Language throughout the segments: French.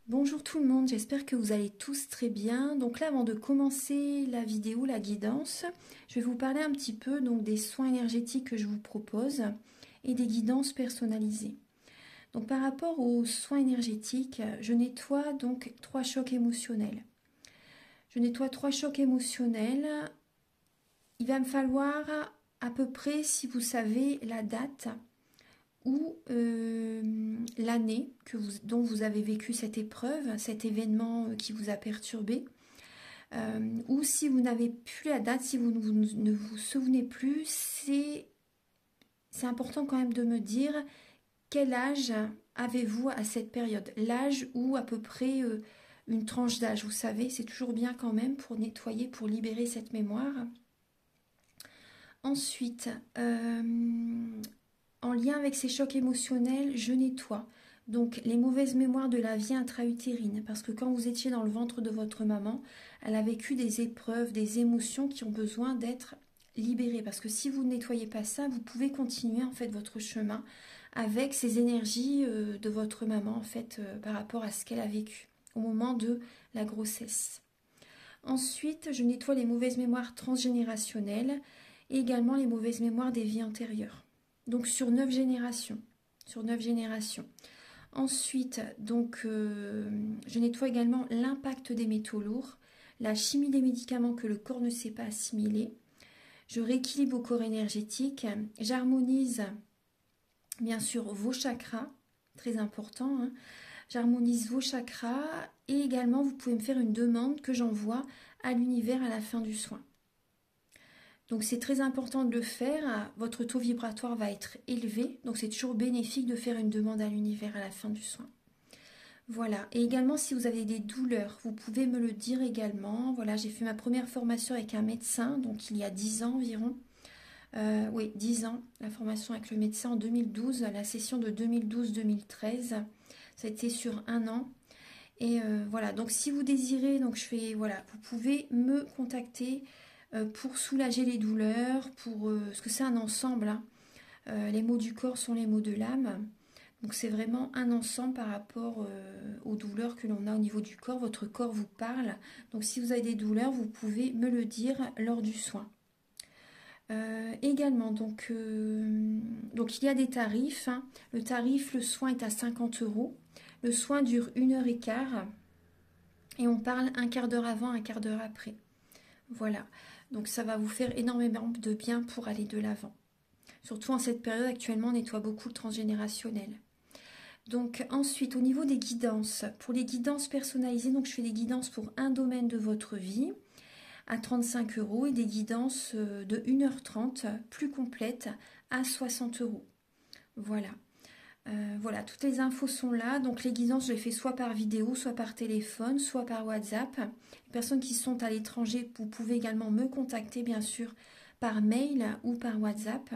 Bonjour tout le monde, j'espère que vous allez tous très bien. Donc là, avant de commencer la vidéo, la guidance, je vais vous parler un petit peu des soins énergétiques que je vous propose et des guidances personnalisées. Donc par rapport aux soins énergétiques, je nettoie donc 3 chocs émotionnels. Je nettoie 3 chocs émotionnels. Il va me falloir à peu près, si vous savez la date, ou l'année dont vous avez vécu cette épreuve, cet événement qui vous a perturbé, ou si vous n'avez plus la date, si vous ne vous souvenez plus, c'est important quand même de me dire quel âge avez-vous à cette période, l'âge ou à peu près une tranche d'âge, vous savez, c'est toujours bien quand même pour nettoyer, pour libérer cette mémoire. Ensuite, en lien avec ces chocs émotionnels, je nettoie donc les mauvaises mémoires de la vie intra-utérine, parce que quand vous étiez dans le ventre de votre maman, elle a vécu des épreuves, des émotions qui ont besoin d'être libérées, parce que si vous ne nettoyez pas ça, vous pouvez continuer en fait votre chemin avec ces énergies de votre maman en fait par rapport à ce qu'elle a vécu au moment de la grossesse. Ensuite, je nettoie les mauvaises mémoires transgénérationnelles et également les mauvaises mémoires des vies antérieures. Donc sur 9 générations. Sur 9 générations. Ensuite, je nettoie également l'impact des métaux lourds, la chimie des médicaments que le corps ne sait pas assimiler. Je rééquilibre vos corps énergétiques. J'harmonise bien sûr vos chakras, très important. Hein. J'harmonise vos chakras et également vous pouvez me faire une demande que j'envoie à l'univers à la fin du soin. Donc c'est très important de le faire, votre taux vibratoire va être élevé, donc c'est toujours bénéfique de faire une demande à l'univers à la fin du soin. Voilà, et également si vous avez des douleurs, vous pouvez me le dire également. Voilà, j'ai fait ma première formation avec un médecin, donc il y a 10 ans environ. Oui, 10 ans, la formation avec le médecin en 2012, la session de 2012-2013, ça a été sur un an. Et voilà, donc si vous désirez, vous pouvez me contacter pour soulager les douleurs, parce que c'est un ensemble, hein. Les maux du corps sont les maux de l'âme. Donc c'est vraiment un ensemble par rapport aux douleurs que l'on a au niveau du corps. Votre corps vous parle. Donc si vous avez des douleurs, vous pouvez me le dire lors du soin. Également, il y a des tarifs. Hein. Le tarif, le soin est à 50 €. Le soin dure 1h15 et on parle un quart d'heure avant, un quart d'heure après. Voilà, donc ça va vous faire énormément de bien pour aller de l'avant. Surtout en cette période, actuellement, on nettoie beaucoup le transgénérationnel. Donc ensuite, au niveau des guidances, pour les guidances personnalisées, donc je fais des guidances pour un domaine de votre vie à 35 € et des guidances de 1h30 plus complètes à 60 €. Voilà. Voilà, toutes les infos sont là. Donc les guidances, je les fais soit par vidéo, soit par téléphone, soit par WhatsApp. Les personnes qui sont à l'étranger, vous pouvez également me contacter, bien sûr, par mail ou par WhatsApp.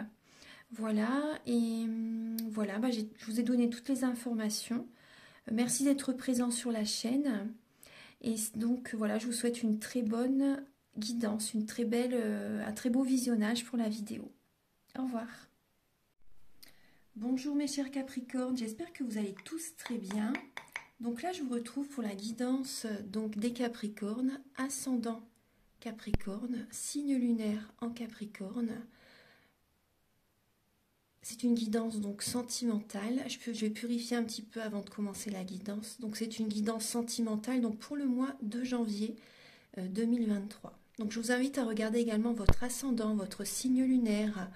Voilà, et voilà, je vous ai donné toutes les informations. Merci d'être présent sur la chaîne. Et donc voilà, je vous souhaite une très bonne guidance, un très beau visionnage pour la vidéo. Au revoir. Bonjour mes chers Capricornes, j'espère que vous allez tous très bien. Donc là, je vous retrouve pour la guidance des Capricornes, ascendant Capricorne, signe lunaire en Capricorne. C'est une guidance sentimentale. Je vais purifier un petit peu avant de commencer la guidance. Donc c'est une guidance sentimentale pour le mois de janvier 2023. Donc je vous invite à regarder également votre ascendant, votre signe lunaire.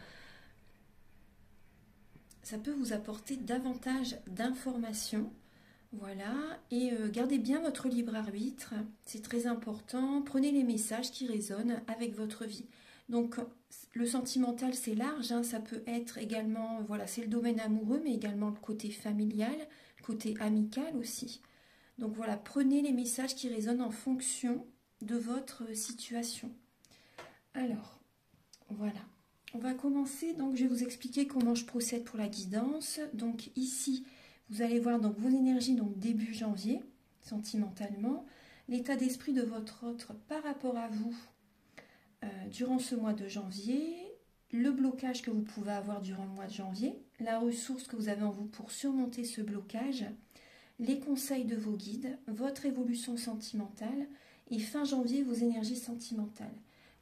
Ça peut vous apporter davantage d'informations. Voilà, et gardez bien votre libre arbitre, c'est très important. Prenez les messages qui résonnent avec votre vie. Donc le sentimental c'est large, hein, ça peut être également, voilà, c'est le domaine amoureux, mais également le côté familial, le côté amical aussi. Donc voilà, prenez les messages qui résonnent en fonction de votre situation. Alors, voilà. On va commencer, je vais vous expliquer comment je procède pour la guidance. Donc ici, vous allez voir vos énergies début janvier, sentimentalement, l'état d'esprit de votre autre par rapport à vous durant ce mois de janvier, le blocage que vous pouvez avoir durant le mois de janvier, la ressource que vous avez en vous pour surmonter ce blocage, les conseils de vos guides, votre évolution sentimentale et fin janvier, vos énergies sentimentales.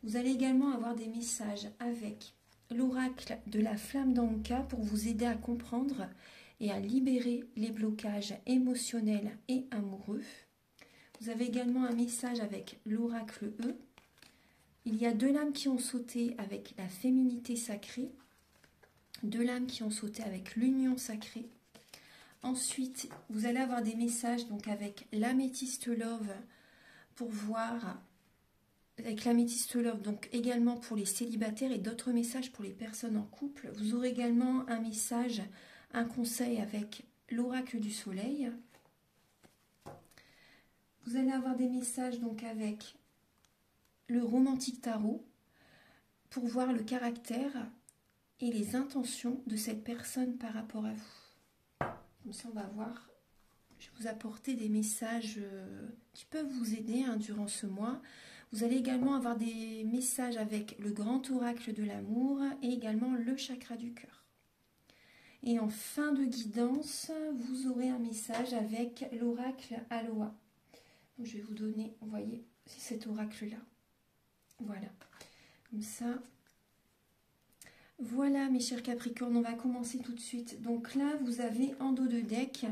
Vous allez également avoir des messages avec l'oracle de la flamme d'Anka pour vous aider à comprendre et à libérer les blocages émotionnels et amoureux. Vous avez également un message avec l'oracle E. Il y a 2 lames qui ont sauté avec la féminité sacrée, 2 lames qui ont sauté avec l'union sacrée. Ensuite, vous allez avoir des messages donc avec l'améthyste love pour voir, avec l'améthyste love donc également pour les célibataires et d'autres messages pour les personnes en couple. Vous aurez également un message, un conseil avec l'oracle du soleil. Vous allez avoir des messages donc avec le romantique tarot pour voir le caractère et les intentions de cette personne par rapport à vous. Comme ça, on va voir. Je vais vous apporter des messages qui peuvent vous aider durant ce mois. Vous allez également avoir des messages avec le grand oracle de l'amour et également le chakra du cœur. Et en fin de guidance, vous aurez un message avec l'oracle Aloha. Donc, je vais vous donner, vous voyez, c'est cet oracle-là. Voilà, comme ça. Voilà mes chers Capricornes, on va commencer tout de suite. Donc là, vous avez en dos de deck,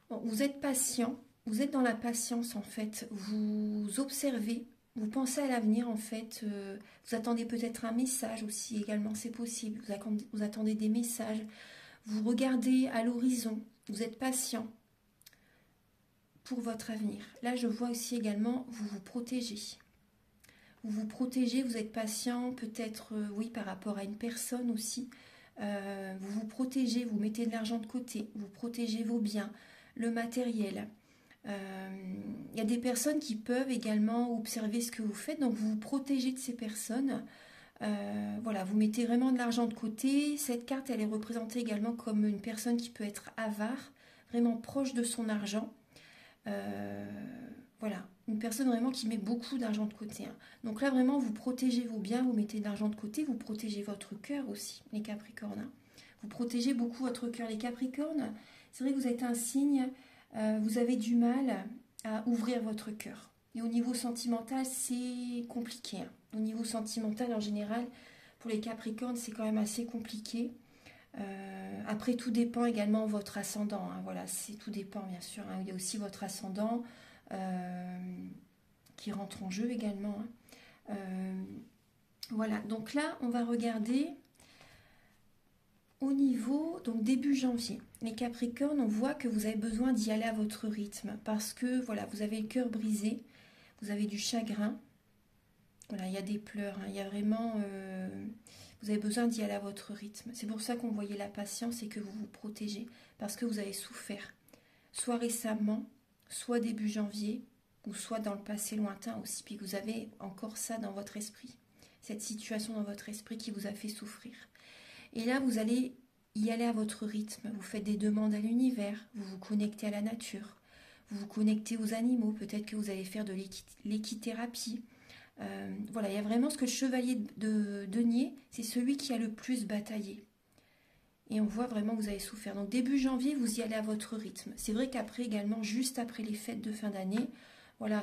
bon, vous êtes patient, vous êtes dans la patience en fait, vous observez, vous pensez à l'avenir en fait, vous attendez peut-être un message aussi également, c'est possible, vous attendez des messages, vous regardez à l'horizon, vous êtes patient pour votre avenir. Là, je vois aussi également, vous vous protégez. Vous vous protégez, vous êtes patient, peut-être, oui, par rapport à une personne aussi. Vous vous protégez, vous mettez de l'argent de côté, vous protégez vos biens, le matériel. Il y a des personnes qui peuvent également observer ce que vous faites, donc vous vous protégez de ces personnes. Voilà, vous mettez vraiment de l'argent de côté. Cette carte, elle est représentée également comme une personne qui peut être avare, vraiment proche de son argent. Voilà, une personne vraiment qui met beaucoup d'argent de côté. Donc là, vraiment, vous protégez vos biens, vous mettez de l'argent de côté, vous protégez votre cœur aussi, les Capricornes. Vous protégez beaucoup votre cœur. Les Capricornes, c'est vrai que vous êtes un signe, vous avez du mal à ouvrir votre cœur. Et au niveau sentimental, c'est compliqué. Au niveau sentimental, en général, pour les Capricornes, c'est quand même assez compliqué. Après, tout dépend également de votre ascendant. Voilà, tout dépend bien sûr. Il y a aussi votre ascendant qui rentre en jeu également. Voilà, donc là, on va regarder au niveau, donc début janvier. Les Capricornes, on voit que vous avez besoin d'y aller à votre rythme parce que voilà, vous avez le cœur brisé, vous avez du chagrin. Voilà, il y a des pleurs, il y a vraiment... vous avez besoin d'y aller à votre rythme. C'est pour ça qu'on voyait la patience et que vous vous protégez. Parce que vous avez souffert. Soit récemment, soit début janvier, ou soit dans le passé lointain aussi. Puis vous avez encore ça dans votre esprit. Cette situation dans votre esprit qui vous a fait souffrir. Et là, vous allez y aller à votre rythme. Vous faites des demandes à l'univers. Vous vous connectez à la nature. Vous vous connectez aux animaux. Peut-être que vous allez faire de l'équithérapie. Voilà, il y a vraiment ce que le chevalier de denier, c'est celui qui a le plus bataillé. Et on voit vraiment que vous avez souffert. Donc début janvier, vous y allez à votre rythme. C'est vrai qu'après également, juste après les fêtes de fin d'année, voilà,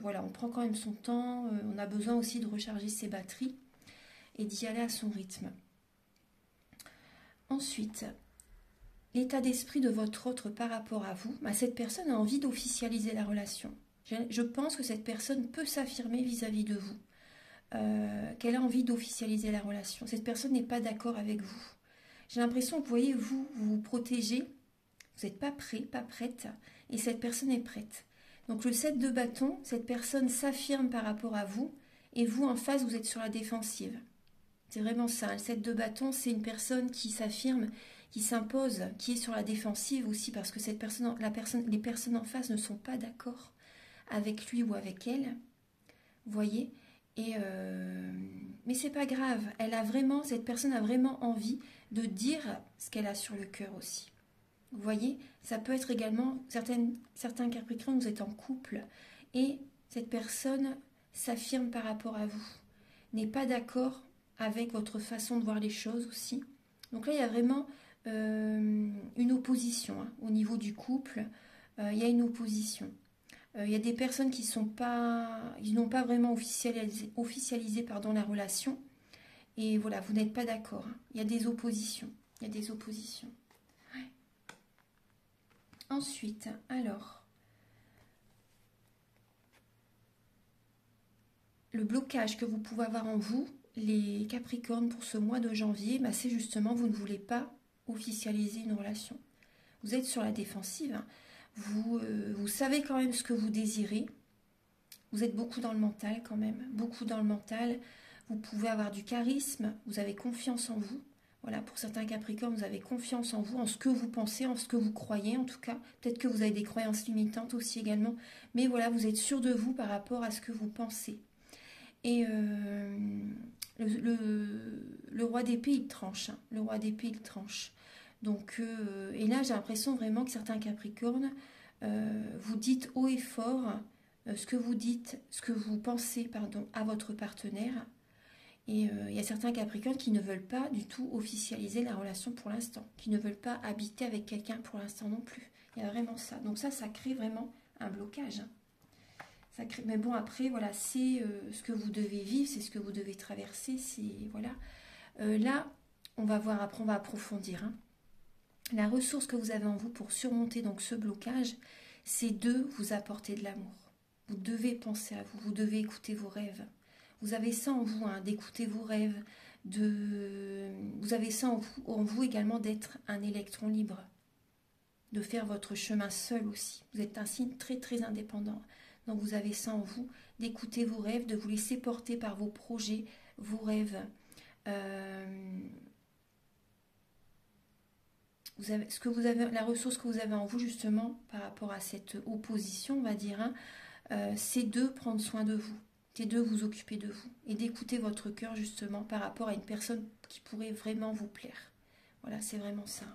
voilà, on prend quand même son temps. On a besoin aussi de recharger ses batteries et d'y aller à son rythme. Ensuite, l'état d'esprit de votre autre par rapport à vous. Cette personne a envie d'officialiser la relation. Je pense que cette personne peut s'affirmer vis-à-vis de vous, qu'elle a envie d'officialiser la relation. Cette personne n'est pas d'accord avec vous. J'ai l'impression que vous voyez, vous vous protégez, vous n'êtes pas prêt, pas prête, et cette personne est prête. Donc le 7 de bâton, cette personne s'affirme par rapport à vous, et vous en face, vous êtes sur la défensive. C'est vraiment ça, le 7 de bâton, c'est une personne qui s'affirme, qui s'impose, qui est sur la défensive aussi, parce que les personnes en face ne sont pas d'accord avec lui ou avec elle, vous voyez, mais c'est pas grave, cette personne a vraiment envie de dire ce qu'elle a sur le cœur aussi. Vous voyez, ça peut être également, certains Capricornes, vous êtes en couple, et cette personne s'affirme par rapport à vous, n'est pas d'accord avec votre façon de voir les choses aussi. Donc là, il y a vraiment une opposition hein. Au niveau du couple, il y a une opposition. Il y a des personnes qui n'ont pas vraiment officialisé pardon, la relation. Et voilà, vous n'êtes pas d'accord. Hein. Il y a des oppositions. Il y a des oppositions. Ouais. Ensuite, alors, le blocage que vous pouvez avoir en vous, les Capricornes, pour ce mois de janvier, bah, c'est justement, vous ne voulez pas officialiser une relation. Vous êtes sur la défensive. Hein. Vous savez quand même ce que vous désirez. Vous êtes beaucoup dans le mental quand même. Beaucoup dans le mental. Vous pouvez avoir du charisme. Vous avez confiance en vous. Voilà, pour certains Capricornes, vous avez confiance en vous, en ce que vous pensez, en ce que vous croyez en tout cas. Peut-être que vous avez des croyances limitantes aussi également. Mais voilà, vous êtes sûr de vous par rapport à ce que vous pensez. Et le roi d'épée, il tranche. Hein. Le roi d'épée, il tranche. Donc, et là, j'ai l'impression vraiment que certains Capricornes, vous dites haut et fort ce que vous dites, ce que vous pensez, pardon, à votre partenaire. Et il y a certains Capricornes qui ne veulent pas du tout officialiser la relation pour l'instant, qui ne veulent pas habiter avec quelqu'un pour l'instant non plus. Il y a vraiment ça. Donc ça crée vraiment un blocage. Ça crée... Mais bon, après, voilà, c'est ce que vous devez vivre, c'est ce que vous devez traverser. Voilà. Là, on va voir, après on va approfondir. Hein. La ressource que vous avez en vous pour surmonter donc ce blocage, c'est de vous apporter de l'amour. Vous devez penser à vous, vous devez écouter vos rêves. Vous avez ça en vous, hein, d'écouter vos rêves. Vous avez ça en vous également d'être un électron libre. De faire votre chemin seul aussi. Vous êtes un signe très très indépendant. Donc vous avez ça en vous, d'écouter vos rêves, de vous laisser porter par vos projets, vos rêves. La ressource que vous avez en vous justement par rapport à cette opposition, on va dire, hein, c'est de prendre soin de vous, c'est de vous occuper de vous et d'écouter votre cœur justement par rapport à une personne qui pourrait vraiment vous plaire. Voilà, c'est vraiment ça.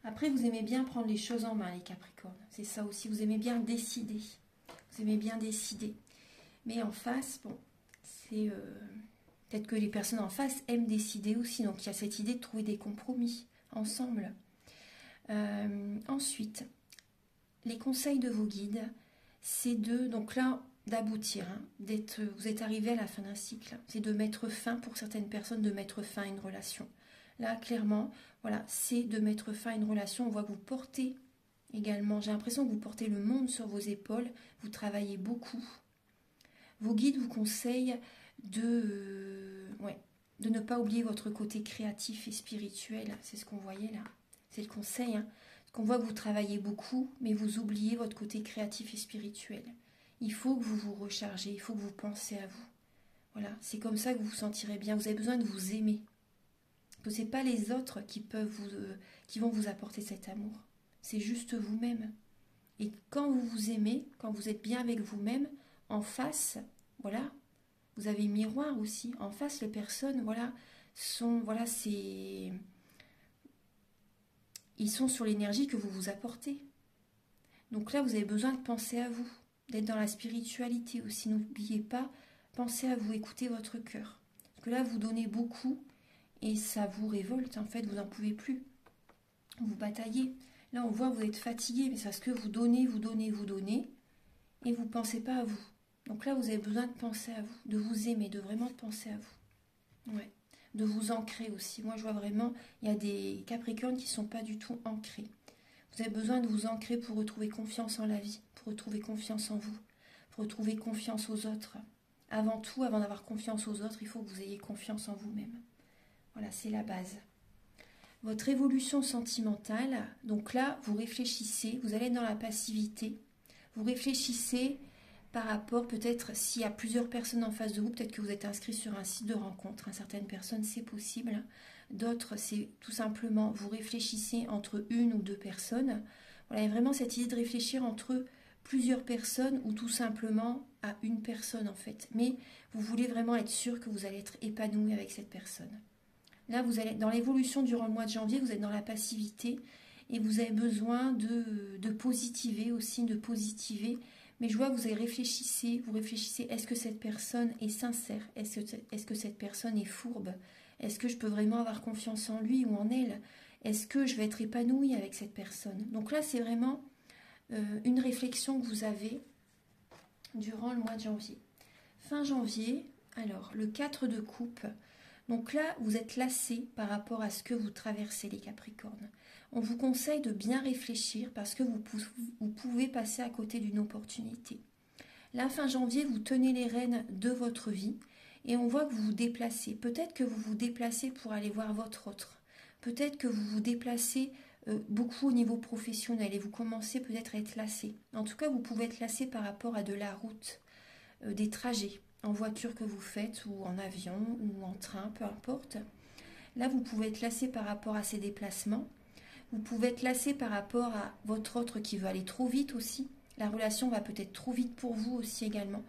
Après, vous aimez bien prendre les choses en main, les Capricornes. C'est ça aussi, vous aimez bien décider. Vous aimez bien décider. Mais en face, bon, c'est... peut-être que les personnes en face aiment décider aussi. Donc, il y a cette idée de trouver des compromis ensemble. Ensuite, les conseils de vos guides, c'est donc là, d'aboutir. Hein, vous êtes arrivé à la fin d'un cycle. C'est de mettre fin, pour certaines personnes, de mettre fin à une relation. Là, clairement, voilà, c'est de mettre fin à une relation. On voit que vous portez également, j'ai l'impression que vous portez le monde sur vos épaules. Vous travaillez beaucoup. Vos guides vous conseillent de ne pas oublier votre côté créatif et spirituel. C'est ce qu'on voyait là. C'est le conseil. Hein. Parce qu'on voit que vous travaillez beaucoup, mais vous oubliez votre côté créatif et spirituel. Il faut que vous vous rechargez, il faut que vous pensez à vous. Voilà, c'est comme ça que vous vous sentirez bien. Vous avez besoin de vous aimer. Que ce n'est pas les autres qui vont vous apporter cet amour. C'est juste vous-même. Et quand vous vous aimez, quand vous êtes bien avec vous-même, en face, voilà, vous avez un miroir aussi. En face, les personnes, voilà, ils sont sur l'énergie que vous vous apportez. Donc là, vous avez besoin de penser à vous, d'être dans la spiritualité aussi. N'oubliez pas, pensez à vous, écoutez votre cœur. Parce que là, vous donnez beaucoup et ça vous révolte, en fait, vous n'en pouvez plus. Vous bataillez. Là, on voit que vous êtes fatigué, mais c'est parce que vous donnez, et vous ne pensez pas à vous. Donc là, vous avez besoin de penser à vous, de vous aimer, de vraiment penser à vous. Ouais. De vous ancrer aussi. Moi, je vois vraiment, il y a des Capricornes qui ne sont pas du tout ancrés. Vous avez besoin de vous ancrer pour retrouver confiance en la vie, pour retrouver confiance en vous, pour retrouver confiance aux autres. Avant tout, avant d'avoir confiance aux autres, il faut que vous ayez confiance en vous-même. Voilà, c'est la base. Votre évolution sentimentale, donc là, vous réfléchissez, vous allez être dans la passivité. Vous réfléchissez par rapport, peut-être, s'il y a plusieurs personnes en face de vous, peut-être que vous êtes inscrit sur un site de rencontre. Certaines personnes, c'est possible. D'autres, c'est tout simplement, vous réfléchissez entre une ou deux personnes. Voilà, il y a vraiment cette idée de réfléchir entre plusieurs personnes ou tout simplement à une personne, en fait. Mais vous voulez vraiment être sûr que vous allez être épanoui avec cette personne. Là, vous allez dans l'évolution durant le mois de janvier, vous êtes dans la passivité et vous avez besoin de positiver aussi, de positiver Mais je vois que vous réfléchissez, est-ce que cette personne est sincère? Est-ce que cette personne est fourbe? Est-ce que je peux vraiment avoir confiance en lui ou en elle? Est-ce que je vais être épanouie avec cette personne? Donc là, c'est vraiment une réflexion que vous avez durant le mois de janvier. Fin janvier, alors le 4 de coupe. Donc là, vous êtes lassé par rapport à ce que vous traversez, les Capricornes. On vous conseille de bien réfléchir parce que vous pouvez passer à côté d'une opportunité. Là, fin janvier, vous tenez les rênes de votre vie et on voit que vous vous déplacez. Peut-être que vous vous déplacez pour aller voir votre autre. Peut-être que vous vous déplacez beaucoup au niveau professionnel et vous commencez peut-être à être lassé. En tout cas, vous pouvez être lassé par rapport à de la route, des trajets en voiture que vous faites ou en avion ou en train, peu importe. Là, vous pouvez être lassé par rapport à ces déplacements. Vous pouvez être lassé par rapport à votre autre qui veut aller trop vite aussi. La relation va peut-être trop vite pour vous aussi également.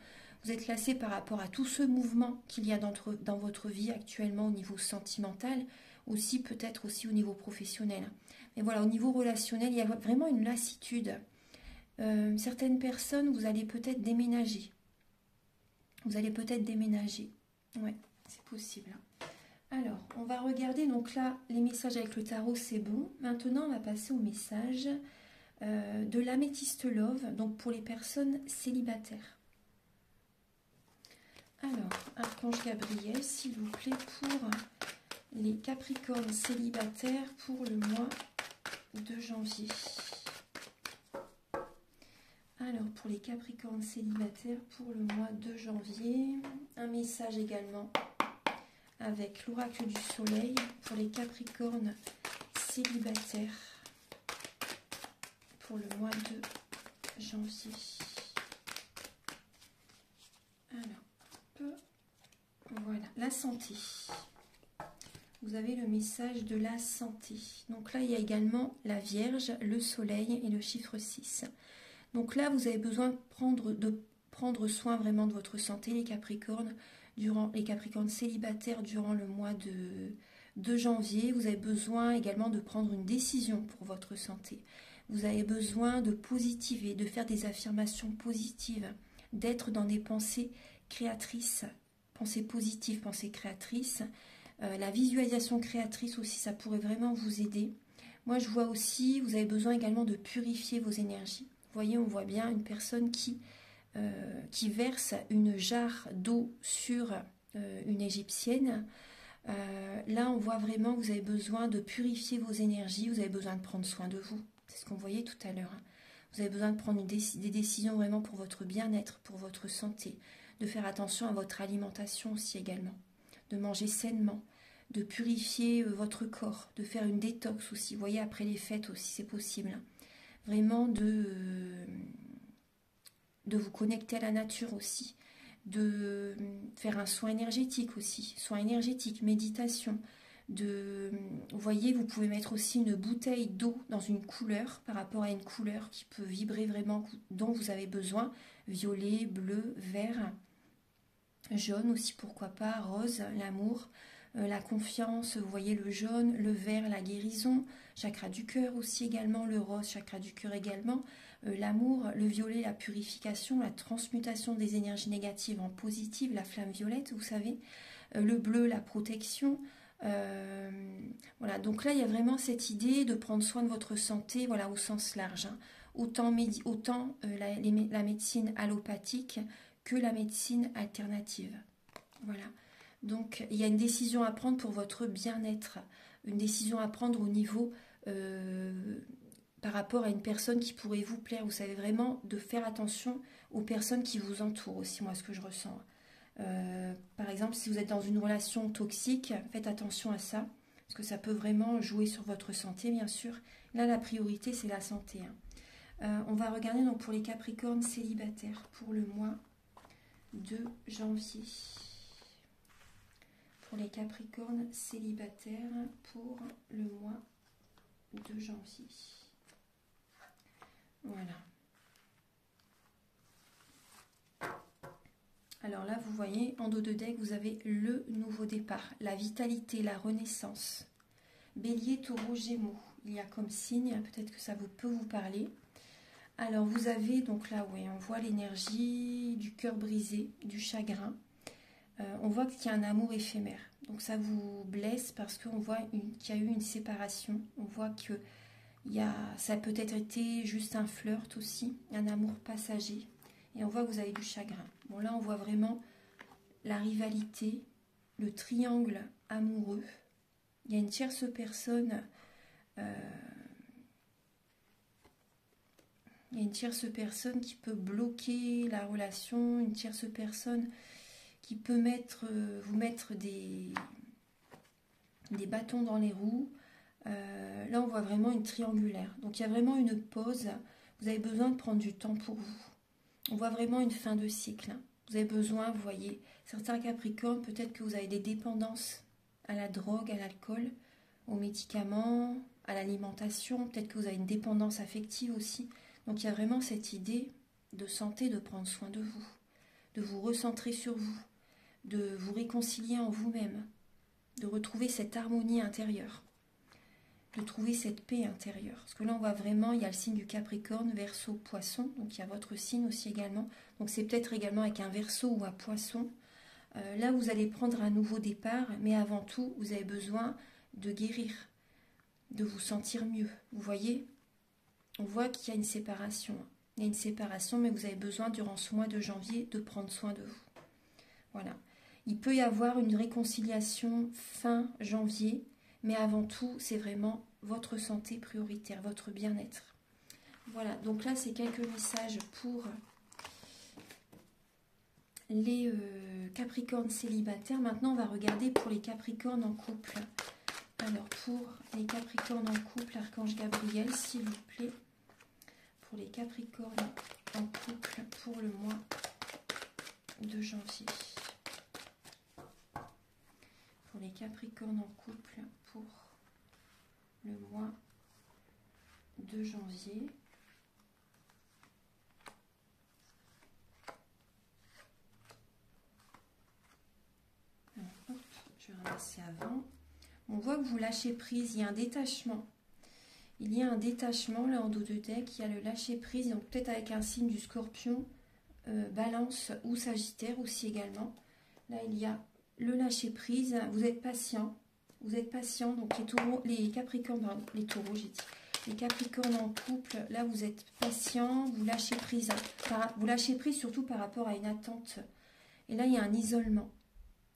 Vous êtes lassé par rapport à tout ce mouvement qu'il y a dans votre vie actuellement au niveau sentimental, aussi peut-être aussi au niveau professionnel. Mais voilà, au niveau relationnel, il y a vraiment une lassitude. Certaines personnes, vous allez peut-être déménager. Vous allez peut-être déménager. Ouais, c'est possible. Alors, on va regarder. Donc là, les messages avec le tarot, c'est bon. Maintenant, on va passer au message de l'améthyste love, donc pour les personnes célibataires. Alors, Archange Gabriel, s'il vous plaît, pour les Capricornes célibataires pour le mois de janvier. Alors, pour les Capricornes célibataires pour le mois de janvier, un message également avec l'oracle du soleil pour les Capricornes célibataires pour le mois de janvier. Alors, voilà, la santé. Vous avez le message de la santé. Donc là, il y a également la Vierge, le soleil et le chiffre 6. Donc là, vous avez besoin de prendre soin vraiment de votre santé, les Capricornes, les Capricornes célibataires durant le mois de janvier. Vous avez besoin également de prendre une décision pour votre santé. Vous avez besoin de positiver, de faire des affirmations positives, d'être dans des pensées créatrices, pensées positives, pensées créatrices. La visualisation créatrice aussi, ça pourrait vraiment vous aider. Moi, je vois aussi, vous avez besoin également de purifier vos énergies. Vous voyez, on voit bien une personne qui verse une jarre d'eau sur une égyptienne. Là, on voit vraiment que vous avez besoin de purifier vos énergies, vous avez besoin de prendre soin de vous. C'est ce qu'on voyait tout à l'heure. Vous avez besoin de prendre des décisions vraiment pour votre bien-être, pour votre santé, de faire attention à votre alimentation aussi également, de manger sainement, de purifier votre corps, de faire une détox aussi. Vous voyez, après les fêtes aussi, c'est possible. Vraiment de vous connecter à la nature aussi, de faire un soin énergétique aussi, soin énergétique, méditation. Vous voyez, vous pouvez mettre aussi une bouteille d'eau dans une couleur, par rapport à une couleur qui peut vibrer vraiment, dont vous avez besoin, violet, bleu, vert, jaune aussi, pourquoi pas, rose, l'amour, la confiance, vous voyez le jaune, le vert, la guérison, chakra du cœur aussi également, le rose, chakra du cœur également, l'amour, le violet, la purification, la transmutation des énergies négatives en positives, la flamme violette, vous savez, le bleu, la protection. Voilà, donc là il y a vraiment cette idée de prendre soin de votre santé, voilà, au sens large, hein. Autant la médecine allopathique que la médecine alternative. Voilà. Donc, il y a une décision à prendre pour votre bien-être, une décision à prendre au niveau par rapport à une personne qui pourrait vous plaire. Vous savez vraiment de faire attention aux personnes qui vous entourent aussi, moi, ce que je ressens. Par exemple, si vous êtes dans une relation toxique, faites attention à ça, parce que ça peut vraiment jouer sur votre santé, bien sûr. Là, la priorité, c'est la santé, hein. On va regarder donc pour les Capricornes célibataires pour le mois de janvier. Pour les Capricornes célibataires pour le mois de janvier. Voilà. Alors là, vous voyez, en dos de deck, vous avez le nouveau départ, la vitalité, la renaissance. Bélier, Taureau, Gémeaux. Il y a comme signe, peut-être que ça peut vous parler. Alors, vous avez, donc là, oui, on voit l'énergie du cœur brisé, du chagrin. On voit qu'il y a un amour éphémère. Donc, ça vous blesse parce qu'on voit qu'il y a eu une séparation. On voit que ça a peut-être été juste un flirt aussi, un amour passager. Et on voit que vous avez du chagrin. Bon, là, on voit vraiment la rivalité, le triangle amoureux. Il y a une tierce personne... il y a une tierce personne qui peut bloquer la relation, une tierce personne qui peut vous mettre des bâtons dans les roues. Là, on voit vraiment une triangulaire. Donc, il y a vraiment une pause. Vous avez besoin de prendre du temps pour vous. On voit vraiment une fin de cycle. Vous avez besoin, vous voyez, certains Capricornes, peut-être que vous avez des dépendances à la drogue, à l'alcool, aux médicaments, à l'alimentation. Peut-être que vous avez une dépendance affective aussi. Donc, il y a vraiment cette idée de santé, de prendre soin de vous recentrer sur vous, de vous réconcilier en vous-même, de retrouver cette harmonie intérieure, de trouver cette paix intérieure. Parce que là, on voit vraiment, il y a le signe du Capricorne, Verseau, Poisson, donc il y a votre signe aussi également. Donc c'est peut-être également avec un Verseau ou un Poisson. Là, vous allez prendre un nouveau départ, mais avant tout, vous avez besoin de guérir, de vous sentir mieux. Vous voyez, on voit qu'il y a une séparation. Il y a une séparation, mais vous avez besoin, durant ce mois de janvier, de prendre soin de vous. Voilà. Il peut y avoir une réconciliation fin janvier, mais avant tout, c'est vraiment votre santé prioritaire, votre bien-être. Voilà, donc là, c'est quelques messages pour les Capricornes célibataires. Maintenant, on va regarder pour les Capricornes en couple. Alors, pour les Capricornes en couple, Archange Gabriel, s'il vous plaît. Pour les Capricornes en couple pour le mois de janvier. Pour les Capricornes en couple pour le mois de janvier. Alors, hop, je vais ramasser avant. On voit que vous lâchez prise, il y a un détachement. Il y a un détachement là en dos de deck, il y a le lâcher prise, donc peut-être avec un signe du Scorpion, Balance ou Sagittaire aussi également. Là, il y a le lâcher prise, vous êtes patient, donc les Capricornes, pardon, les taureaux, j'ai dit, les Capricornes en couple, là vous êtes patient, vous lâchez prise, surtout par rapport à une attente. Et là, il y a un isolement.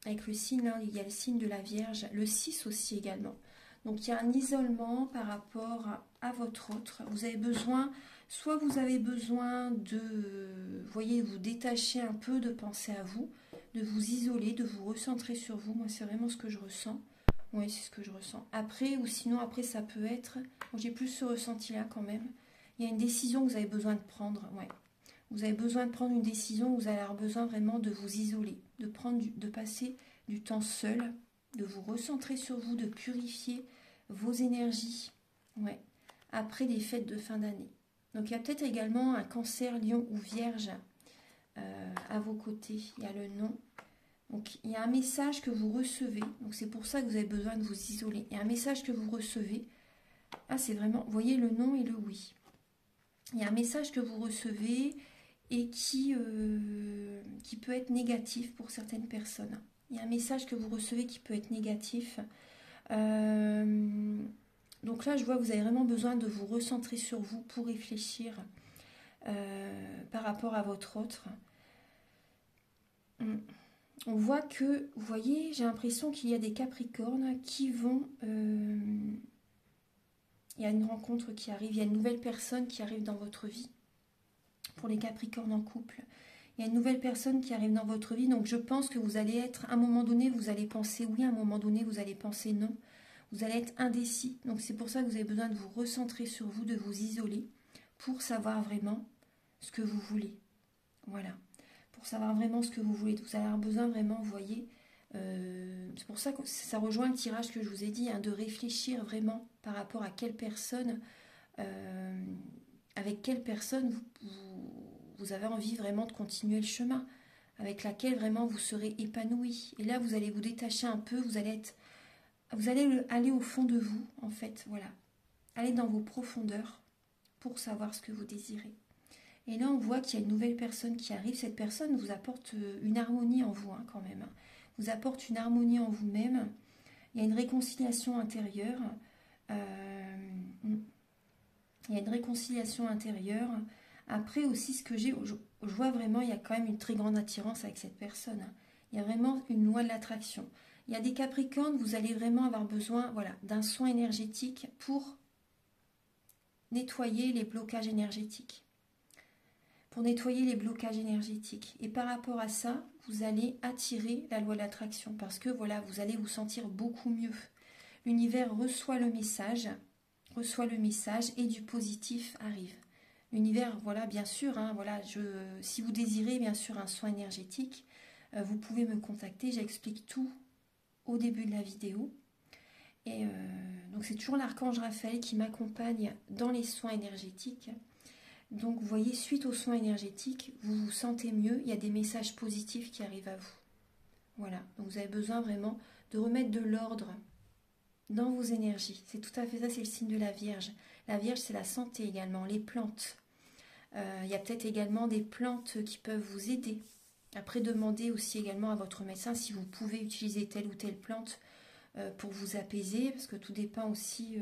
Avec le signe, là, il y a le signe de la Vierge, le 6 aussi également. Donc, il y a un isolement par rapport à votre autre. Vous avez besoin, soit vous avez besoin de, voyez, vous détacher un peu, de penser à vous, de vous isoler, de vous recentrer sur vous. Moi, c'est vraiment ce que je ressens. Oui, c'est ce que je ressens. Après, ou sinon, après, ça peut être, j'ai plus ce ressenti-là quand même. Il y a une décision que vous avez besoin de prendre, ouais. Vous avez besoin de prendre une décision, vous allez avoir besoin vraiment de vous isoler, de passer du temps seul, de vous recentrer sur vous, de purifier vos énergies, ouais, après les fêtes de fin d'année. Donc il y a peut-être également un Cancer, Lion ou Vierge à vos côtés, il y a le nom. Donc il y a un message que vous recevez, donc c'est pour ça que vous avez besoin de vous isoler. Il y a un message que vous recevez, ah c'est vraiment, vous voyez le non et le oui. Il y a un message que vous recevez et qui peut être négatif pour certaines personnes. Il y a un message que vous recevez qui peut être négatif. Donc là, je vois que vous avez vraiment besoin de vous recentrer sur vous pour réfléchir par rapport à votre autre. On voit que, vous voyez, j'ai l'impression qu'il y a des Capricornes qui vont... il y a une rencontre qui arrive, il y a une nouvelle personne qui arrive dans votre vie. Pour les Capricornes en couple, il y a une nouvelle personne qui arrive dans votre vie, donc je pense que vous allez être, à un moment donné, vous allez penser oui, à un moment donné, vous allez penser non, vous allez être indécis, donc c'est pour ça que vous avez besoin de vous recentrer sur vous, de vous isoler, pour savoir vraiment ce que vous voulez, voilà, pour savoir vraiment ce que vous voulez, vous allez avoir besoin vraiment, vous voyez, c'est pour ça que ça rejoint le tirage que je vous ai dit, hein, de réfléchir vraiment par rapport à quelle personne, avec quelle personne vous avez envie vraiment de continuer le chemin, avec laquelle vraiment vous serez épanoui. Et là, vous allez vous détacher un peu, vous allez aller au fond de vous, en fait, voilà. Allez dans vos profondeurs pour savoir ce que vous désirez. Et là, on voit qu'il y a une nouvelle personne qui arrive. Cette personne vous apporte une harmonie en vous, hein, quand même. Vous apporte une harmonie en vous-même. Il y a une réconciliation intérieure. Il y a une réconciliation intérieure. Après aussi, ce que je vois vraiment, il y a quand même une très grande attirance avec cette personne. Il y a vraiment une loi de l'attraction. Il y a des Capricornes, vous allez vraiment avoir besoin, voilà, d'un soin énergétique pour nettoyer les blocages énergétiques. Pour nettoyer les blocages énergétiques. Et par rapport à ça, vous allez attirer la loi de l'attraction parce que voilà, vous allez vous sentir beaucoup mieux. L'univers reçoit le message et du positif arrive. L'univers, voilà, bien sûr, hein, voilà, si vous désirez bien sûr un soin énergétique, vous pouvez me contacter, j'explique tout au début de la vidéo. Et donc c'est toujours l'archange Raphaël qui m'accompagne dans les soins énergétiques. Donc vous voyez, suite aux soins énergétiques, vous vous sentez mieux, il y a des messages positifs qui arrivent à vous. Voilà, donc vous avez besoin vraiment de remettre de l'ordre dans vos énergies. C'est tout à fait ça, c'est le signe de la Vierge. La Vierge, c'est la santé également, les plantes. Il y a peut-être également des plantes qui peuvent vous aider. Après, demandez aussi également à votre médecin si vous pouvez utiliser telle ou telle plante pour vous apaiser, parce que tout dépend aussi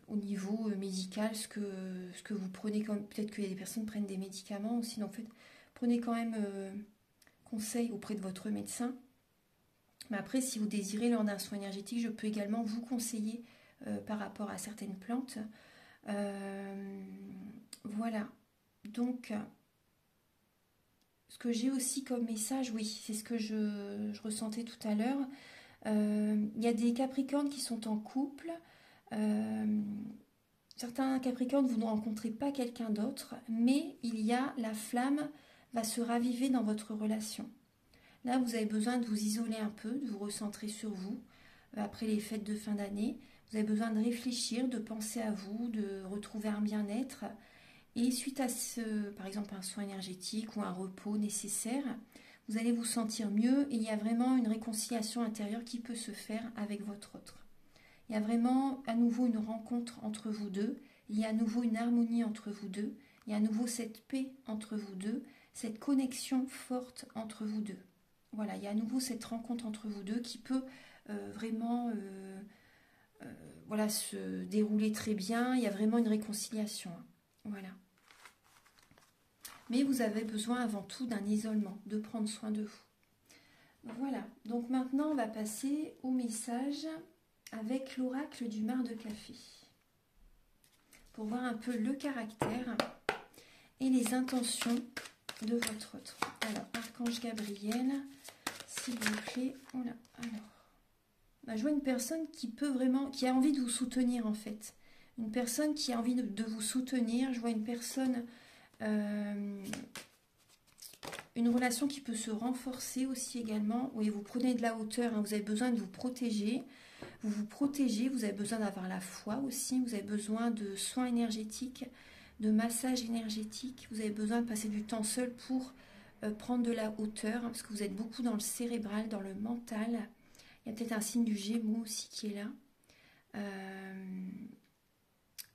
au niveau médical, ce que vous prenez. Peut-être que des personnes prennent des médicaments aussi, donc en fait, prenez quand même conseil auprès de votre médecin. Mais après, si vous désirez lors d'un soin énergétique, je peux également vous conseiller par rapport à certaines plantes. Voilà. Donc, ce que j'ai aussi comme message, oui, c'est ce que je ressentais tout à l'heure. Il y a des Capricornes qui sont en couple. Certains Capricornes, vous ne rencontrez pas quelqu'un d'autre, mais il y a la flamme va se raviver dans votre relation. Là, vous avez besoin de vous isoler un peu, de vous recentrer sur vous. Après les fêtes de fin d'année, vous avez besoin de réfléchir, de penser à vous, de retrouver un bien-être. Et suite à par exemple, un soin énergétique ou un repos nécessaire, vous allez vous sentir mieux et il y a vraiment une réconciliation intérieure qui peut se faire avec votre autre. Il y a vraiment à nouveau une rencontre entre vous deux, il y a à nouveau une harmonie entre vous deux, il y a à nouveau cette paix entre vous deux, cette connexion forte entre vous deux. Voilà, il y a à nouveau cette rencontre entre vous deux qui peut vraiment voilà, se dérouler très bien. Il y a vraiment une réconciliation. Voilà. Mais vous avez besoin avant tout d'un isolement, de prendre soin de vous. Voilà, donc maintenant on va passer au message avec l'oracle du mar de café. Pour voir un peu le caractère et les intentions de votre autre. Alors, Archange Gabriel, s'il vous plaît. Voilà, alors. Je vois une personne qui peut vraiment, qui a envie de vous soutenir en fait. Une personne qui a envie de vous soutenir. Je vois une personne, une relation qui peut se renforcer aussi également. Oui, vous prenez de la hauteur, hein, vous avez besoin de vous protéger. Vous vous protégez, vous avez besoin d'avoir la foi aussi. Vous avez besoin de soins énergétiques, de massage énergétique. Vous avez besoin de passer du temps seul pour prendre de la hauteur, hein, parce que vous êtes beaucoup dans le cérébral, dans le mental. Il y a peut-être un signe du Gémeaux aussi qui est là.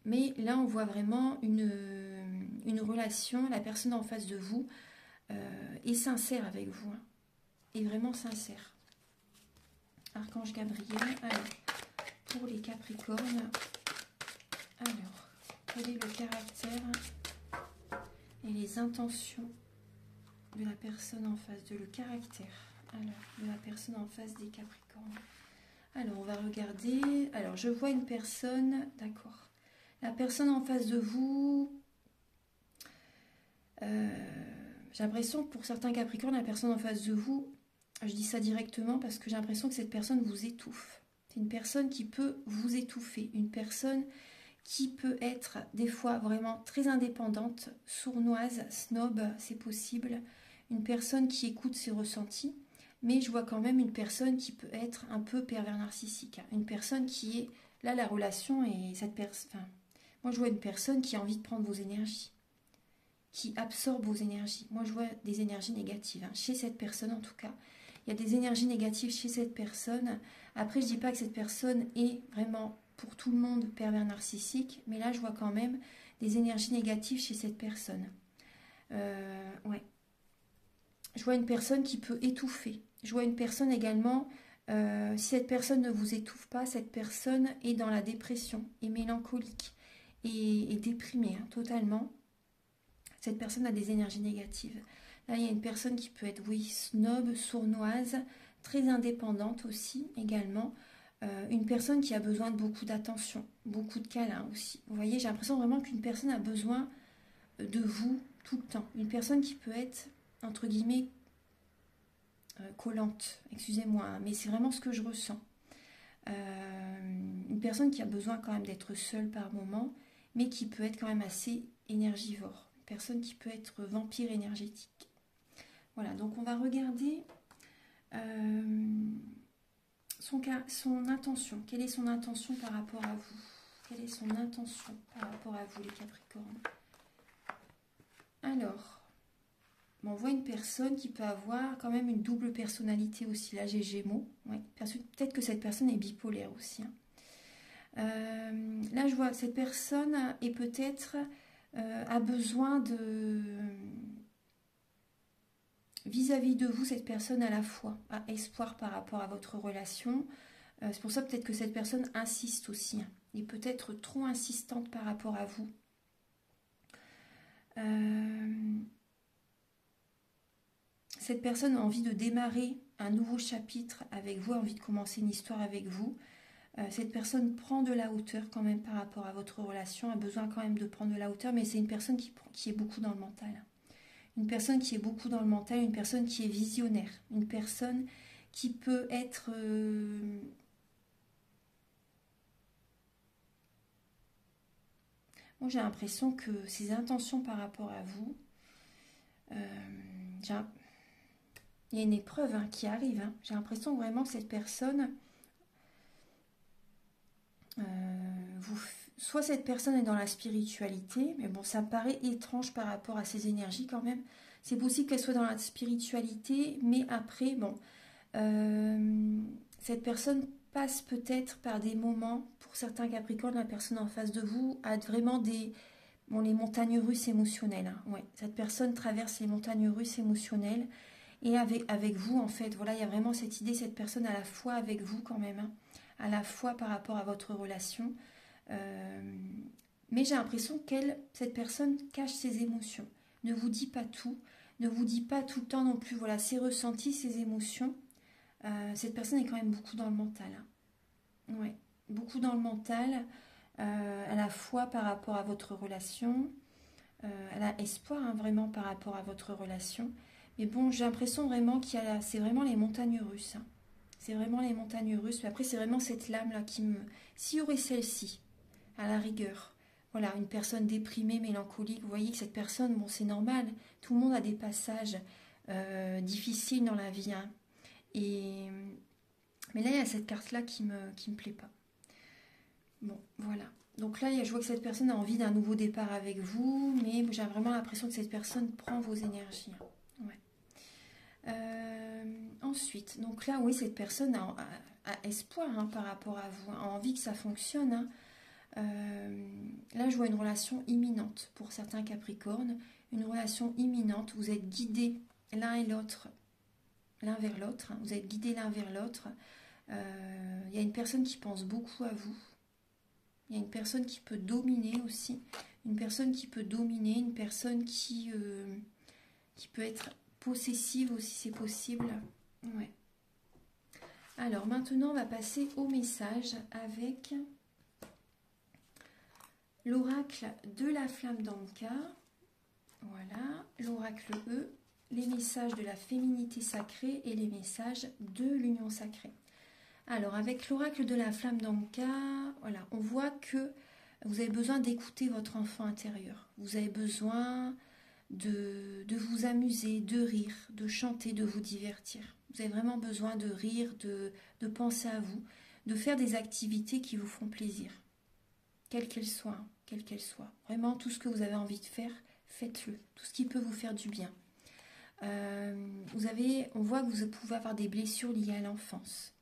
Mais là, on voit vraiment une relation. La personne en face de vous est sincère avec vous. Hein, est vraiment sincère. Archange Gabriel. Alors, pour les Capricornes. Alors, quel est le caractère et les intentions de la personne en face de le caractère de la personne en face des Capricornes. Alors, on va regarder. Alors, je vois une personne, d'accord. La personne en face de vous, j'ai l'impression que pour certains Capricornes, la personne en face de vous, je dis ça directement parce que j'ai l'impression que cette personne vous étouffe. C'est une personne qui peut vous étouffer. Une personne qui peut être des fois vraiment très indépendante, sournoise, snob, c'est possible. Une personne qui écoute ses ressentis. Mais je vois quand même une personne qui peut être un peu pervers narcissique. Une personne qui est... Là, la relation et cette personne... Enfin, moi, je vois une personne qui a envie de prendre vos énergies. Qui absorbe vos énergies. Moi, je vois des énergies négatives. Hein, chez cette personne, en tout cas. Il y a des énergies négatives chez cette personne. Après, je ne dis pas que cette personne est vraiment, pour tout le monde, pervers narcissique. Mais là, je vois quand même des énergies négatives chez cette personne. Ouais. Je vois une personne qui peut étouffer. Je vois une personne également, si cette personne ne vous étouffe pas, cette personne est dans la dépression, est mélancolique, et déprimée hein, totalement. Cette personne a des énergies négatives. Là, il y a une personne qui peut être, oui, snob, sournoise, très indépendante aussi, également. Une personne qui a besoin de beaucoup d'attention, beaucoup de câlins aussi. Vous voyez, j'ai l'impression vraiment qu'une personne a besoin de vous tout le temps. Une personne qui peut être, entre guillemets, collante, excusez-moi, hein, mais c'est vraiment ce que je ressens. Une personne qui a besoin quand même d'être seule par moment, mais qui peut être quand même assez énergivore. Une personne qui peut être vampire énergétique. Voilà, donc on va regarder son intention. Quelle est son intention par rapport à vous? Quelle est son intention par rapport à vous, les Capricornes? Alors, on voit une personne qui peut avoir quand même une double personnalité aussi. Là, j'ai Gémeaux. Ouais. Peut-être que cette personne est bipolaire aussi. Hein. Là, je vois cette personne est peut-être a besoin de... Vis-à-vis de vous, cette personne à la fois a espoir par rapport à votre relation. C'est pour ça peut-être que cette personne insiste aussi. Hein, et peut-être trop insistante par rapport à vous. Cette personne a envie de démarrer un nouveau chapitre avec vous, a envie de commencer une histoire avec vous. Cette personne prend de la hauteur quand même par rapport à votre relation, a besoin quand même de prendre de la hauteur, mais c'est une personne qui est beaucoup dans le mental. Une personne qui est beaucoup dans le mental, une personne qui est visionnaire, une personne qui peut être... Moi, j'ai l'impression que ses intentions par rapport à vous... Il y a une épreuve hein, qui arrive. Hein. J'ai l'impression vraiment que cette personne... soit cette personne est dans la spiritualité, mais bon, ça me paraît étrange par rapport à ses énergies quand même. C'est possible qu'elle soit dans la spiritualité, mais après, bon, cette personne passe peut-être par des moments, pour certains Capricornes, la personne en face de vous a vraiment des... Bon, les montagnes russes émotionnelles. Hein, ouais. Cette personne traverse les montagnes russes émotionnelles, et avec vous, en fait, voilà, il y a vraiment cette idée, cette personne à la fois avec vous quand même, hein, à la fois par rapport à votre relation. Mais j'ai l'impression cette personne cache ses émotions, ne vous dit pas tout, ne vous dit pas tout le temps non plus, voilà, ses ressentis, ses émotions. Cette personne est quand même beaucoup dans le mental. Hein. Ouais, beaucoup dans le mental, à la fois par rapport à votre relation. Elle a espoir hein, vraiment par rapport à votre relation. Mais bon, j'ai l'impression vraiment c'est vraiment les montagnes russes. Hein. C'est vraiment les montagnes russes. Mais après, c'est vraiment cette lame-là qui me... S'il y aurait celle-ci, à la rigueur, voilà, une personne déprimée, mélancolique, vous voyez que cette personne, bon, c'est normal. Tout le monde a des passages difficiles dans la vie. Hein. Mais là, il y a cette carte-là qui me plaît pas. Bon, voilà. Donc là, je vois que cette personne a envie d'un nouveau départ avec vous, mais j'ai vraiment l'impression que cette personne prend vos énergies. Ouais. Ensuite, donc là, oui, cette personne a espoir hein, par rapport à vous, a envie que ça fonctionne. Hein. Là, je vois une relation imminente pour certains Capricornes, une relation imminente. Vous êtes guidés l'un et l'autre, l'un vers l'autre. Hein. Vous êtes guidés l'un vers l'autre. Il y a une personne qui pense beaucoup à vous. Il y a une personne qui peut dominer aussi, une personne qui peut dominer, une personne qui peut être possessive aussi, c'est possible. Ouais. Alors maintenant, on va passer au message avec l'oracle de la flamme d'Anka. Voilà, l'oracle E, les messages de la féminité sacrée et les messages de l'union sacrée. Alors, avec l'oracle de la flamme d'Anka, voilà, on voit que vous avez besoin d'écouter votre enfant intérieur. Vous avez besoin de vous amuser, de rire, de chanter, de vous divertir. Vous avez vraiment besoin de rire, de penser à vous, de faire des activités qui vous font plaisir. Quelles qu'elles soient, hein, quelles qu'elles soient. Vraiment, tout ce que vous avez envie de faire, faites-le. Tout ce qui peut vous faire du bien. On voit que vous pouvez avoir des blessures liées à l'enfance.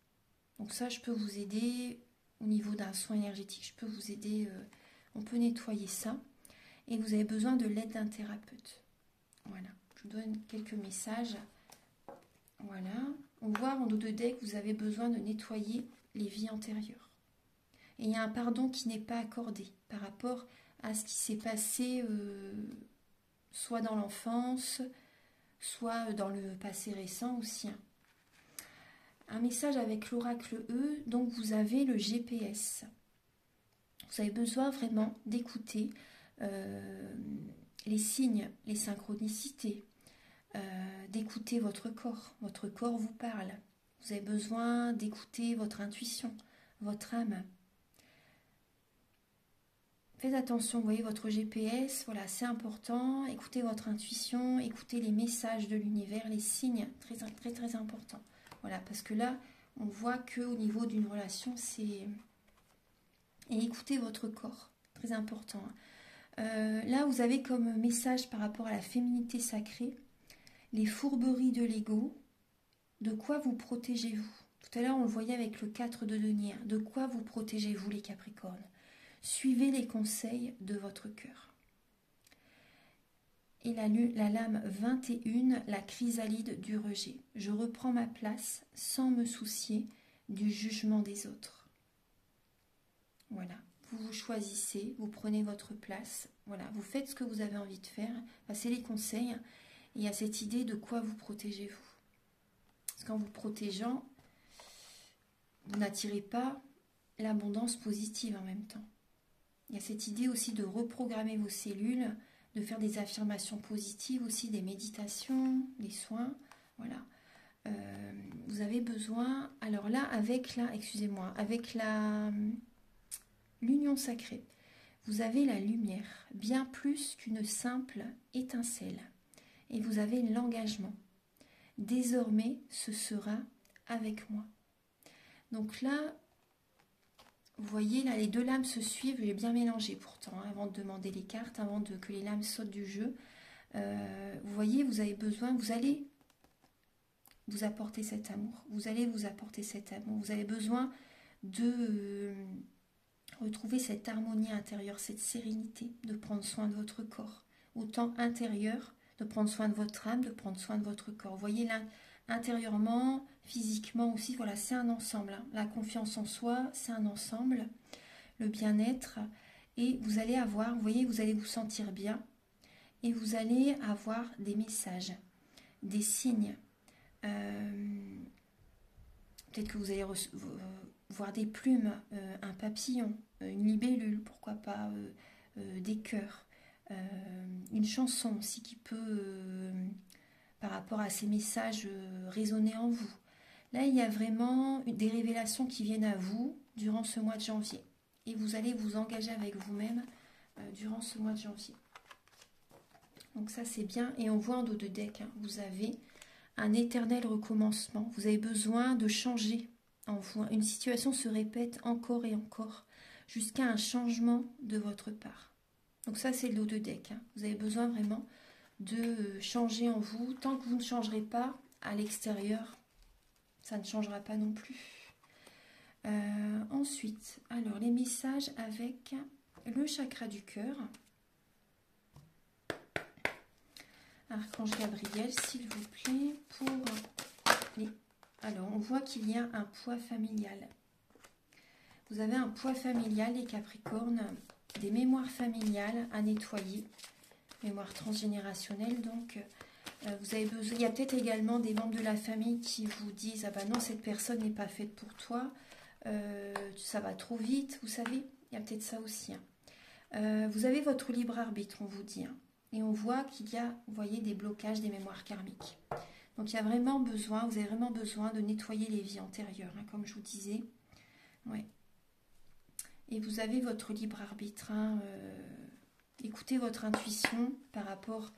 Donc ça, je peux vous aider au niveau d'un soin énergétique. Je peux vous aider, on peut nettoyer ça. et vous avez besoin de l'aide d'un thérapeute. Voilà, je vous donne quelques messages. Voilà, on voit en dos de deck, vous avez besoin de nettoyer les vies antérieures. Et il y a un pardon qui n'est pas accordé par rapport à ce qui s'est passé soit dans l'enfance, soit dans le passé récent aussi. Un message avec l'oracle E, donc vous avez le GPS. Vous avez besoin vraiment d'écouter les signes, les synchronicités, d'écouter votre corps. Votre corps vous parle. Vous avez besoin d'écouter votre intuition, votre âme. Faites attention, vous voyez votre GPS, voilà, c'est important. Écoutez votre intuition, écoutez les messages de l'univers, les signes, très très très important. Voilà, parce que là, on voit qu'au niveau d'une relation, c'est... Et écoutez votre corps, très important. Là, vous avez comme message par rapport à la féminité sacrée, les fourberies de l'ego, de quoi vous protégez-vous? Tout à l'heure, on le voyait avec le 4 de denier. De quoi vous protégez-vous, les Capricornes? Suivez les conseils de votre cœur. Et la lame 21, la chrysalide du rejet. Je reprends ma place sans me soucier du jugement des autres. Voilà, vous vous choisissez, vous prenez votre place. Voilà, vous faites ce que vous avez envie de faire. C'est les conseils. Et il y a cette idée de quoi vous protégez-vous. Parce qu'en vous protégeant, vous n'attirez pas l'abondance positive en même temps. Il y a cette idée aussi de reprogrammer vos cellules, de faire des affirmations positives aussi, des méditations, des soins. Voilà. Vous avez besoin, alors là, avec l'union sacrée, vous avez la lumière, bien plus qu'une simple étincelle. Et vous avez l'engagement. Désormais, ce sera avec moi. Donc là, vous voyez, là, les deux lames se suivent. J'ai bien mélangé pourtant, hein, avant de demander les cartes, avant que les lames sautent du jeu. Vous voyez, vous avez besoin, vous allez vous apporter cet amour. Vous allez vous apporter cet amour. Vous avez besoin de retrouver cette harmonie intérieure, cette sérénité, de prendre soin de votre corps. Autant intérieur, de prendre soin de votre âme, de prendre soin de votre corps. Vous voyez, là, intérieurement, physiquement aussi, voilà, c'est un ensemble. Hein. La confiance en soi, c'est un ensemble. Le bien-être. Et vous allez avoir, vous voyez, vous allez vous sentir bien. Et vous allez avoir des messages, des signes. Peut-être que vous allez voir des plumes, un papillon, une libellule, pourquoi pas, des cœurs. Une chanson aussi qui peut, par rapport à ces messages, résonner en vous. Là, il y a vraiment des révélations qui viennent à vous durant ce mois de janvier. Et vous allez vous engager avec vous-même durant ce mois de janvier. Donc ça, c'est bien. Et on voit en dos de deck, hein, vous avez un éternel recommencement. Vous avez besoin de changer en vous. Une situation se répète encore et encore jusqu'à un changement de votre part. Donc ça, c'est le dos de deck. Hein. Vous avez besoin vraiment de changer en vous. Tant que vous ne changerez pas à l'extérieur, ça ne changera pas non plus. Ensuite, alors les messages avec le chakra du cœur. Archange Gabriel, s'il vous plaît, pour les... Alors, on voit qu'il y a un poids familial. Vous avez un poids familial, les Capricornes, des mémoires familiales à nettoyer, mémoire transgénérationnelle, donc vous avez besoin... Il y a peut-être également des membres de la famille qui vous disent « Ah bah non, cette personne n'est pas faite pour toi, ça va trop vite », vous savez, il y a peut-être ça aussi. Hein. Vous avez votre libre arbitre, on vous dit, hein. Et on voit qu'il y a, vous voyez, des blocages des mémoires karmiques. Donc il y a vraiment besoin, vous avez vraiment besoin de nettoyer les vies antérieures, hein, comme je vous disais. Ouais. Et vous avez votre libre arbitre. Hein, écoutez votre intuition par rapport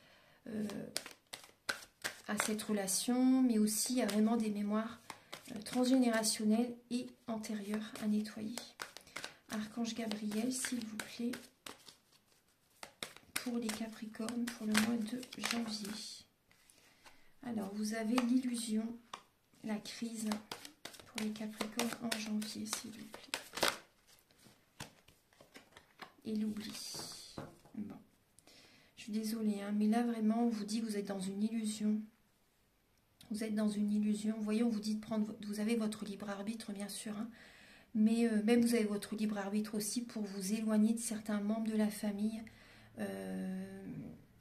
à cette relation, mais aussi il y a vraiment des mémoires transgénérationnelles et antérieures à nettoyer. Archange Gabriel, s'il vous plaît, pour les Capricornes pour le mois de janvier. Alors, vous avez l'illusion, la crise pour les Capricornes en janvier, s'il vous plaît. Et l'oubli. Bon. suis désolée, hein, mais là vraiment on vous dit que vous êtes dans une illusion. Vous êtes dans une illusion. Vous voyez, on vous dit de prendre, vous avez votre libre arbitre bien sûr, hein, mais même vous avez votre libre arbitre aussi pour vous éloigner de certains membres de la famille.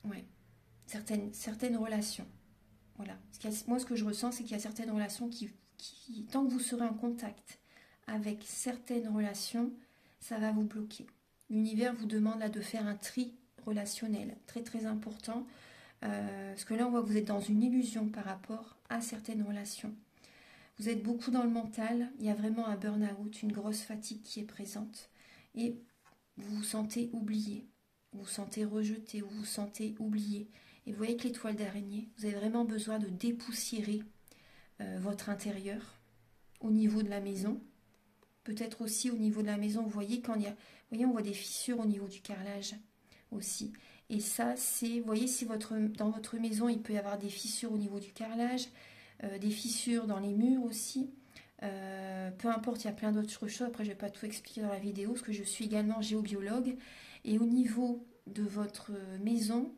Ouais, certaines relations. Voilà. Moi, ce que je ressens, c'est qu'il y a certaines relations qui, tant que vous serez en contact avec certaines relations, ça va vous bloquer. L'univers vous demande là de faire un tri relationnel, très très important, parce que là, on voit que vous êtes dans une illusion par rapport à certaines relations. Vous êtes beaucoup dans le mental, il y a vraiment un burn-out, une grosse fatigue qui est présente, et vous vous sentez oublié, vous vous sentez rejeté, vous vous sentez oublié. Et vous voyez que l'étoile d'araignée, vous avez vraiment besoin de dépoussiérer votre intérieur au niveau de la maison. Peut-être aussi au niveau de la maison, vous voyez, quand il y a, vous voyez, on voit des fissures au niveau du carrelage aussi. Et ça, c'est, vous voyez, si dans votre maison, il peut y avoir des fissures au niveau du carrelage, des fissures dans les murs aussi. Peu importe, il y a plein d'autres choses. Après, je ne vais pas tout expliquer dans la vidéo, parce que je suis également géobiologue. Et au niveau de votre maison,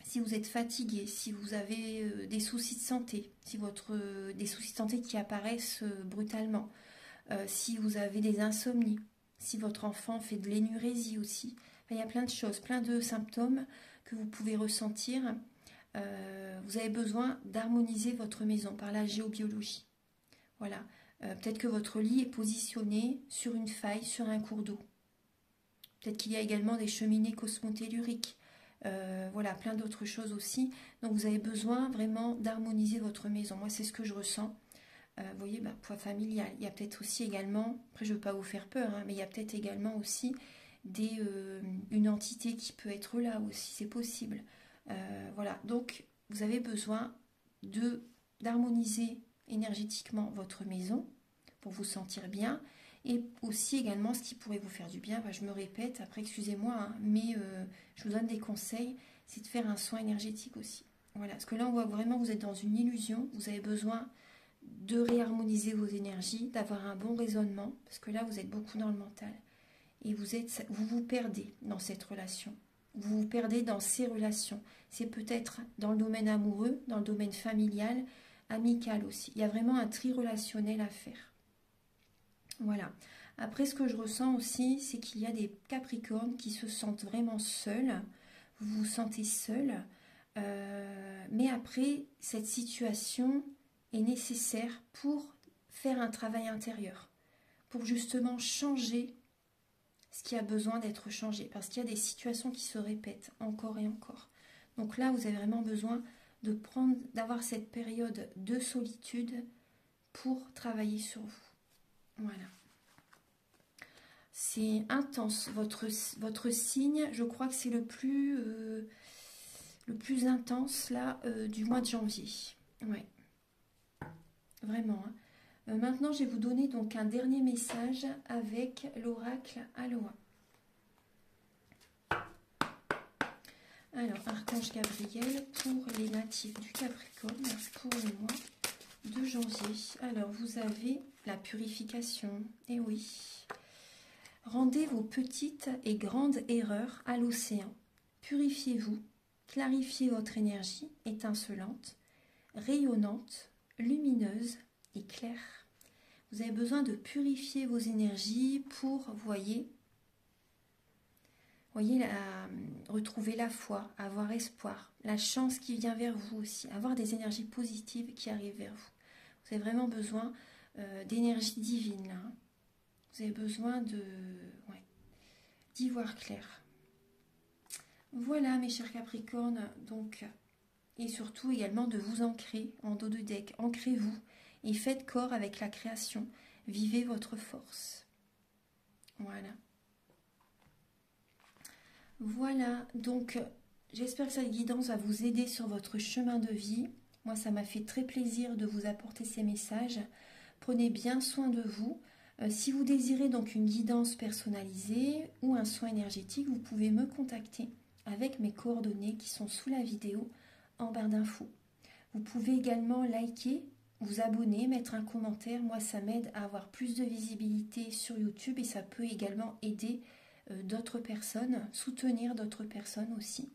si vous êtes fatigué, si vous avez des soucis de santé, si des soucis de santé qui apparaissent brutalement, si vous avez des insomnies, si votre enfant fait de l'énurésie aussi, enfin, il y a plein de choses, plein de symptômes que vous pouvez ressentir. Vous avez besoin d'harmoniser votre maison par la géobiologie. Voilà. Peut-être que votre lit est positionné sur une faille, sur un cours d'eau. Peut-être qu'il y a également des cheminées cosmotelluriques. Voilà, plein d'autres choses aussi. Donc vous avez besoin vraiment d'harmoniser votre maison. Moi, c'est ce que je ressens. Vous voyez, poids familial. Il y a peut-être aussi également, après je ne veux pas vous faire peur, hein, mais il y a peut-être également aussi une entité qui peut être là aussi, c'est possible. Voilà, donc vous avez besoin d'harmoniser énergétiquement votre maison pour vous sentir bien. Et aussi également ce qui pourrait vous faire du bien, je me répète, après excusez-moi, hein, mais je vous donne des conseils, c'est de faire un soin énergétique aussi. Voilà, parce que là on voit vraiment que vous êtes dans une illusion, vous avez besoin de réharmoniser vos énergies, d'avoir un bon raisonnement, parce que là vous êtes beaucoup dans le mental. Et vous vous perdez dans cette relation, vous vous perdez dans ces relations. C'est peut-être dans le domaine amoureux, dans le domaine familial, amical aussi. Il y a vraiment un tri relationnel à faire. Voilà. Après, ce que je ressens aussi, c'est qu'il y a des Capricornes qui se sentent vraiment seuls. Vous vous sentez seul. Mais après, cette situation est nécessaire pour faire un travail intérieur. Pour justement changer ce qui a besoin d'être changé. Parce qu'il y a des situations qui se répètent encore et encore. Donc là, vous avez vraiment besoin d'avoir cette période de solitude pour travailler sur vous. Voilà. C'est intense. Votre signe, je crois que c'est le plus intense là du mois de janvier. Ouais. Vraiment. Hein. Maintenant, je vais vous donner donc un dernier message avec l'oracle Aloha. Alors, Archange Gabriel pour les natifs du Capricorne pour le mois de janvier. Alors, vous avez la purification. Eh oui. Rendez vos petites et grandes erreurs à l'océan. Purifiez-vous, clarifiez votre énergie étincelante, rayonnante, lumineuse et claire. Vous avez besoin de purifier vos énergies pour, voyez, retrouver la foi, avoir espoir, la chance qui vient vers vous aussi, avoir des énergies positives qui arrivent vers vous. Vous avez vraiment besoin d'énergie divine là. Hein. Vous avez besoin d'y voir clair. Voilà mes chers Capricornes, donc, et surtout également de vous ancrer en dos de deck. Ancrez-vous et faites corps avec la création. Vivez votre force. Voilà. Voilà, donc j'espère que cette guidance va vous aider sur votre chemin de vie. Moi, ça m'a fait très plaisir de vous apporter ces messages. Prenez bien soin de vous. Si vous désirez donc une guidance personnalisée ou un soin énergétique, vous pouvez me contacter avec mes coordonnées qui sont sous la vidéo en barre d'infos. Vous pouvez également liker, vous abonner, mettre un commentaire. Moi, ça m'aide à avoir plus de visibilité sur YouTube et ça peut également aider d'autres personnes, soutenir d'autres personnes aussi.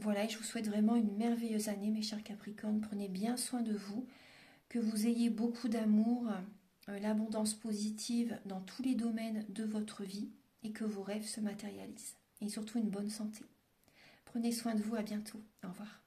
Voilà, et je vous souhaite vraiment une merveilleuse année, mes chers Capricornes. Prenez bien soin de vous, que vous ayez beaucoup d'amour, l'abondance positive dans tous les domaines de votre vie et que vos rêves se matérialisent. Et surtout une bonne santé. Prenez soin de vous, à bientôt. Au revoir.